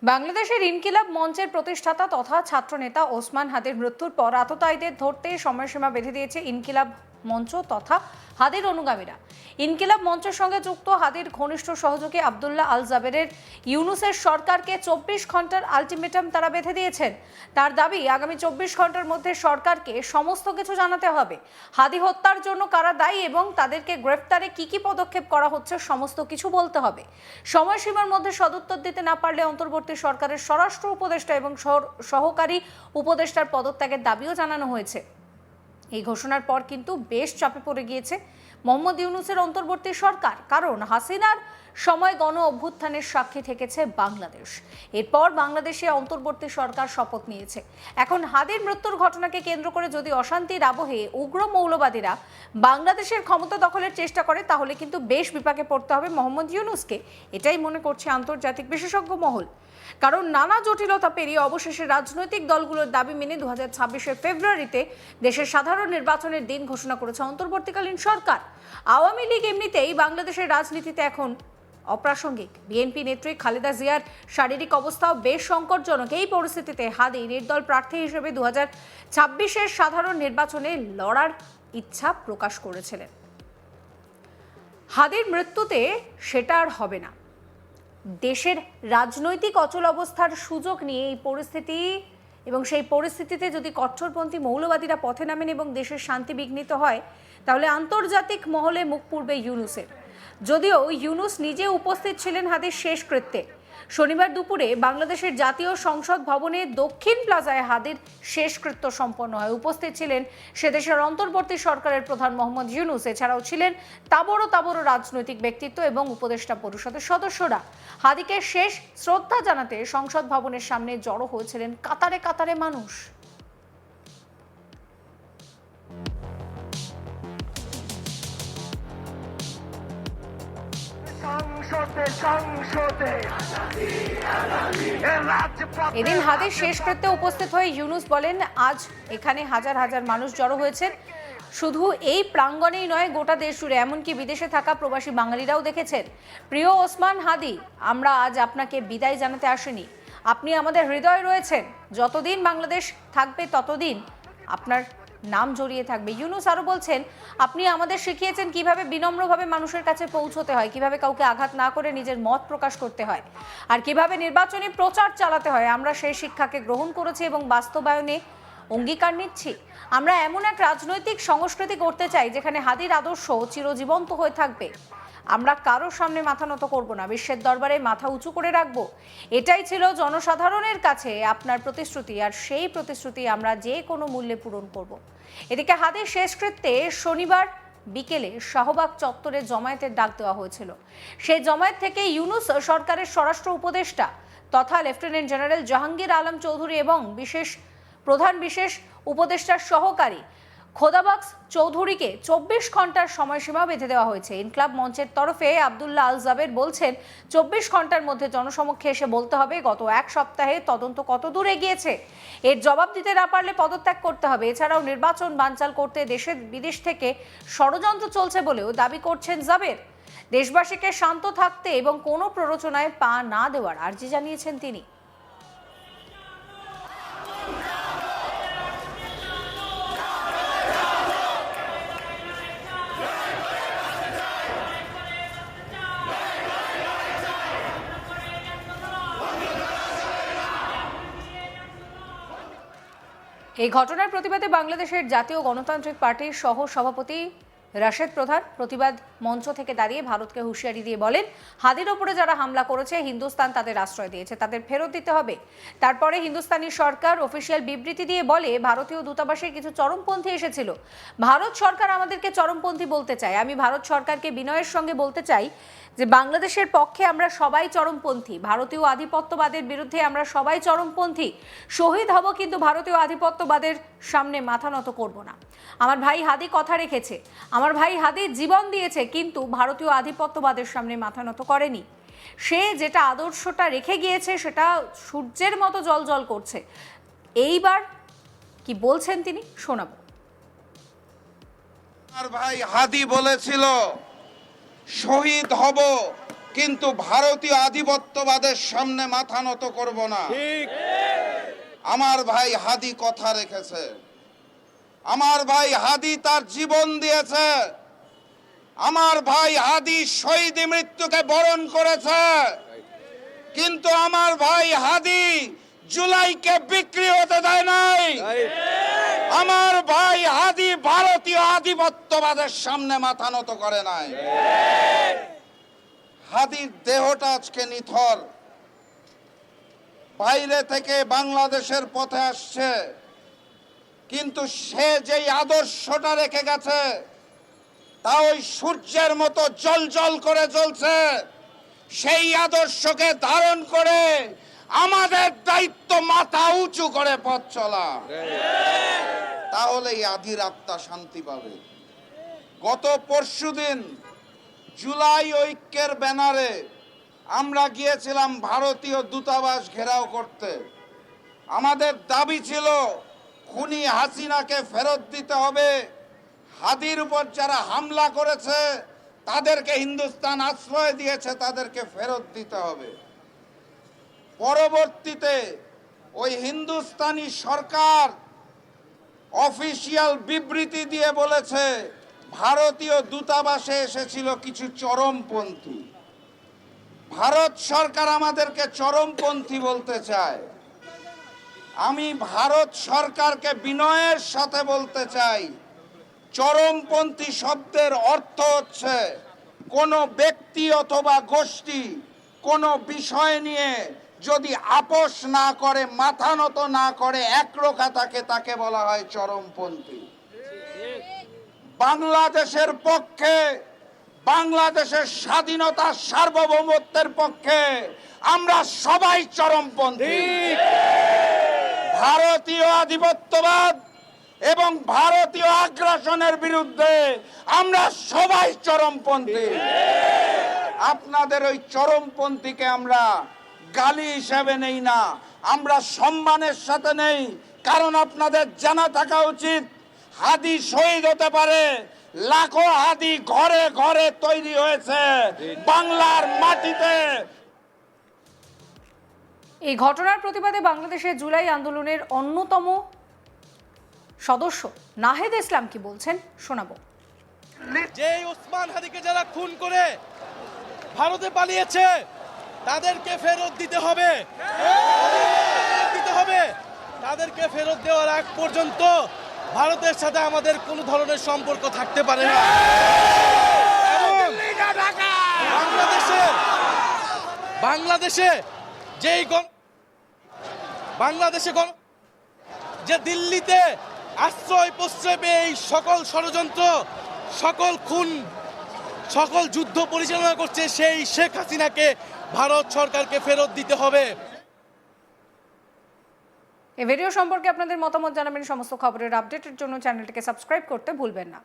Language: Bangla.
বাংলাদেশের ইনকিলাব মঞ্চের প্রতিষ্ঠাতা তথা ছাত্রনেতা ওসমান হাদির মৃত্যুর পর আততায়ীদের ধরতে সময়সীমা বেঁধে দিয়েছে ইনকিলাব মঞ্চ তথা হাদির অনুগামীরা। ইনকিলাব মঞ্চের সঙ্গে যুক্ত হাদির ঘনিষ্ঠ সহযোগী আব্দুল্লাহ আল জাবেরের ইউনুসের সরকারকে ২৪ ঘন্টার আলটিমেটাম তারা বেঁধে দিয়েছেন। তার দাবি, আগামী ২৪ ঘন্টার মধ্যে সরকারকে সমস্ত কিছু জানাতে হবে। হাদি হত্যার জন্য কারা দায়ী এবং তাদেরকে গ্রেফতারে কি পদক্ষেপ করা হচ্ছে সমস্ত কিছু বলতে হবে। সময়সীমার মধ্যে সদুত্তর দিতে না পারলে অন্তর্বর্তী সরকারের স্বরাষ্ট্র উপদেষ্টা এবং সহকারী উপদেষ্টার পদত্যাগের দাবিও জানানো হয়েছে। এই ঘোষণার পর কিন্তু বেশ চাপে পড়ে গিয়েছে মোহাম্মদ ইউনূসের অন্তর্বর্তী সরকার, কারণ হাসিনার সময় গণ অভ্যুত্থানের সাক্ষী থেকেছে বাংলাদেশ। এরপর বাংলাদেশে অন্তর্বর্তী সরকার শপথ নিয়েছে। এখন হাদির মৃত্যুর ঘটনাকে কেন্দ্র করে যদি অশান্তির আবহে উগ্র মৌলবাদীরা বাংলাদেশের ক্ষমতা দখলের চেষ্টা করে, তাহলে কিন্তু বেশ বিপাকে পড়তে হবে মোহাম্মদ ইউনূসকে। এটাই মনে করছে আন্তর্জাতিক বিশেষজ্ঞ মহল। কারণ নানা জটিলতা পেরিয়ে অবশেষে রাজনৈতিক দলগুলোর দাবি মেনে ২০২৬-এর ফেব্রুয়ারিতে দেশের সাধারণ নির্বাচনের দিন ঘোষণা করেছে অন্তর্বর্তীকালীন সরকার। আওয়ামী লীগ এমনিতেই বাংলাদেশের রাজনীতিতে এখন অপ্রাসঙ্গিক। বিএনপি নেত্রী খালেদা জিয়ার শারীরিক অবস্থাও বেশ সংকটজনক। এই পরিস্থিতিতে হাদি নির্দল প্রার্থী হিসেবে ২০২৬-এর সাধারণ নির্বাচনে লড়ার ইচ্ছা প্রকাশ করেছিলেন। হাদির মৃত্যুতে সেটা আর হবে না। দেশের রাজনৈতিক অচল অবস্থার সুযোগ নিয়ে এই পরিস্থিতি এবং সেই পরিস্থিতিতে যদি কট্টরপন্থী মৌলবাদীরা পথে নামেন এবং দেশের শান্তি বিঘ্নিত হয়, তাহলে আন্তর্জাতিক মহলে মুখ পুড়বে ইউনূসের। যদিও ইউনূস নিজে উপস্থিত ছিলেন হাদির শেষকৃত্যে। শনিবার দুপুরে বাংলাদেশের জাতীয় সংসদ ভবনে দক্ষিণ প্লাজায় হাদির শেষকৃত্য সম্পন্ন হয়। উপস্থিত ছিলেন সে দেশের অন্তর্বর্তী সরকারের প্রধান মোহাম্মদ ইউনূস। এছাড়াও ছিলেন তাবড় রাজনৈতিক ব্যক্তিত্ব এবং উপদেষ্টা পরিষদের সদস্যরা। হাদিকে শেষ শ্রদ্ধা জানাতে সংসদ ভবনের সামনে জড়ো হয়েছিলেন কাতারে কাতারে মানুষ। এদিন হাদির শেষকৃত্যে উপস্থিত হয়ে ইউনূস বলেন, আজ এখানে হাজার হাজার মানুষ জড়ো হয়েছেন। শুধু এই প্রাঙ্গণেই নয়, গোটা দেশ জুড়ে, এমনকি বিদেশে থাকা প্রবাসী বাঙালিরাও দেখেছেন। প্রিয় ওসমান হাদি, আমরা আজ আপনাকে বিদায় জানাতে আসিনি। আপনি আমাদের হৃদয়ে রয়েছেন। যতদিন বাংলাদেশ থাকবে ততদিন আপনার নাম জড়িয়ে থাকবে। ইউনূস আরো বলছেন, আপনি আমাদের শিখিয়েছেন কিভাবে বিনম্রভাবে মানুষের কাছে পৌঁছতে হয়, কিভাবে কাউকে আঘাত না করে নিজের মত প্রকাশ করতে হয়, আর কিভাবে নির্বাচনী প্রচার চালাতে হয়। আমরা সেই শিক্ষাকে গ্রহণ করেছি এবং বাস্তবায়নে অঙ্গীকার নিচ্ছি। আমরা এমন এক রাজনৈতিক সংস্কৃতি করতে চাই যেখানে হাদির আদর্শ চিরজীবন্ত হয়ে থাকবে। আমরা কারোর সামনে মাথা নত করব না, বিশ্বের দরবারে মাথা উঁচু করে রাখবো। এটাই ছিল জনসাধারণের কাছে আপনার প্রতিশ্রুতি, আর সেই প্রতিশ্রুতি আমরা যে কোনো মূল্যে পূরণ করব। এদিকে হাদির শেষকৃত্যে শনিবার বিকেলে শাহবাগ চত্বরে জমায়েতের ডাক দেওয়া হয়েছিল। সেই জমায়েত থেকে ইউনূস সরকারের স্বরাষ্ট্র উপদেষ্টা তথা লেফটেন্যান্ট জেনারেল জাহাঙ্গীর আলম চৌধুরী এবং প্রধান বিশেষ উপদেষ্টার সহকারী খোদাবক্স চৌধুরীকে ২৪ ঘন্টার সময়সীমা বেঁধে দেওয়া হয়েছে। ইনকিলাব মঞ্চের তরফে আব্দুল্লাহ আল জাবের বলছেন, ২৪ ঘন্টার মধ্যে জনসমক্ষে এসে বলতে হবে গত এক সপ্তাহে তদন্ত কত দূর এগিয়েছে। এর জবাব দিতে না পারলে পদত্যাগ করতে হবে। এছাড়াও নির্বাচন বানচাল করতে দেশে বিদেশ থেকে ষড়যন্ত্র চলছে বলেও দাবি করছেন জাবের। দেশবাসীকে শান্ত থাকতে এবং কোনো প্ররোচনায় পা না দেওয়ার আর্জি জানিয়েছেন তিনি। এই ঘটনার প্রতিবাদে বাংলাদেশের জাতীয় গণতান্ত্রিক পার্টির সহ সভাপতি রাশেদ প্রধান প্রতিবাদ মঞ্চ থেকে দাঁড়িয়ে ভারতকে হুঁশিয়ারি দিয়ে বলেন, হাদির ওপরে যারা হামলা করেছে হিন্দুস্তান তাদের আশ্রয় দিয়েছে, তাদের ফেরত দিতে হবে। তারপরে হিন্দুস্তানি সরকার অফিসিয়াল বিবৃতি দিয়ে বলে, ভারতীয় দূতাবাসের কিছু চরমপন্থী এসেছিল। ভারত সরকার আমাদেরকে চরমপন্থী বলতে চায়। আমি ভারত সরকারকে বিনয়ের সঙ্গে বলতে চাই যে বাংলাদেশের পক্ষে আমরা সবাই চরমপন্থী। ভারতীয় আধিপত্যবাদের বিরুদ্ধে আমরা সবাই চরমপন্থী। শহীদ হব, কিন্তু ভারতীয় আধিপত্যবাদের সামনে মাথা নত করব না। আমার ভাই হাদি কথা রেখেছে, আমার ভাই হাদি জীবন দিয়েছে, কিন্তু ভারতীয় আধিপত্যবাদের সামনে মাথা নত করেনি। সে যেটা আদর্শটা রেখে গিয়েছে সেটা সূর্যের মতো জ্বলজ্বল করছে। এইবার কি বলছেন তিনি, শোনাবো। আমার ভাই হাদি বলেছিল, শহীদ হব কিন্তু ভারতীয় আধিপত্যবাদের সামনে মাথা নত করব না। আমার ভাই হাদি কথা রেখেছে, আমার ভাই হাদি তার জীবন দিয়েছে, আমার ভাই হাদি শহীদ মৃত্যুকে বরণ করেছে, কিন্তু আমার ভাই হাদি জুলাইকে বিক্রি হতে দেয় নাই। আমার ভাই হাদি ভারতীয় আধিপত্যবাদের সামনে মাথা নত করে নাই। হাদির দেহটা আজকে নিথর, বাইরে থেকে বাংলাদেশের পথে আসছে, কিন্তু সে যেই আদর্শটা রেখে গেছে তা ওই সূর্যের মতো জ্বলজ্বল করে জ্বলছে। সেই আদর্শকে ধারণ করে আমাদের দায়িত্ব মাথা উঁচু করে পথ চলা, তাহলেই আধির আত্মা শান্তি পাবে। গত পরশুদিন জুলাই ঐক্যের ব্যানারে আমরা গিয়েছিলাম ভারতীয় দূতাবাস ঘেরাও করতে। আমাদের দাবি ছিল খুনি হাসিনাকে ফেরত দিতে হবে, হাদির উপর যারা হামলা করেছে তাদেরকে হিন্দুস্তান আশ্রয় দিয়েছে তাদেরকে ফেরত দিতে হবে। পরবর্তীতে ওই হিন্দুস্তানি সরকার অফিসিয়াল বিবৃতি দিয়ে বলেছে ভারতীয় দূতাবাসে এসেছিল কিছু চরমপন্থী। ভারত সরকার আমাদেরকে চরমপন্থী বলতে চায়। আমি ভারত সরকারকে বিনয়ের সাথে বলতে চাই, চরমপন্থী শব্দের অর্থ হচ্ছে কোনো ব্যক্তি অথবা গোষ্ঠী কোনো বিষয় নিয়ে যদি আপোষ না করে, মাথা নত না করে, একরোখা থাকে, তাকে বলা হয় চরমপন্থী। বাংলাদেশের পক্ষে, বাংলাদেশের স্বাধীনতা সার্বভৌমত্বের পক্ষে আমরা সবাই চরমপন্থী। ভারতীয় আধিপত্যবাদ এবং ভারতীয় আগ্রাসনের বিরুদ্ধে আমরা সবাই চরমপন্থী। আপনাদের ওই চরমপন্থীকে আমরা গালি হিসেবে নেই না, আমরা সম্মানের সাথে নেই। কারণ আপনাদের জানা থাকা উচিত হাদি শহীদ হতে পারে, লাখো হাদি ঘরে ঘরে তৈরি হয়েছে বাংলার মাটিতে। এই ঘটনার প্রতিবাদে বাংলাদেশের জুলাই আন্দোলনের অন্যতম সদস্য নাহিদ ইসলাম কি বলছেন শোনাবো। যে ওসমান হাদিকে যারা খুন করে ভারতে পালিয়েছে তাদেরকে ফেরত দিতে হবে, তাদেরকে ফেরত দেওয়ার আগ পর্যন্ত ভারতের সাথে আমাদের কোনো ধরনের সম্পর্ক থাকতে পারে না। বাংলাদেশে যে দিল্লিতে আশ্রয় প্রশ্রয় পেয়ে এই সকল ষড়যন্ত্র, সকল খুন, সকল যুদ্ধ পরিচালনা করছে, সেই শেখ হাসিনাকে ভারত সরকারকে ফেরত দিতে হবে। এই ভিডিও সম্পর্কে আপনাদের মতামত জানাবেন। সমস্ত খবরের আপডেটের জন্য চ্যানেলটিকে সাবস্ক্রাইব করতে ভুলবেন না।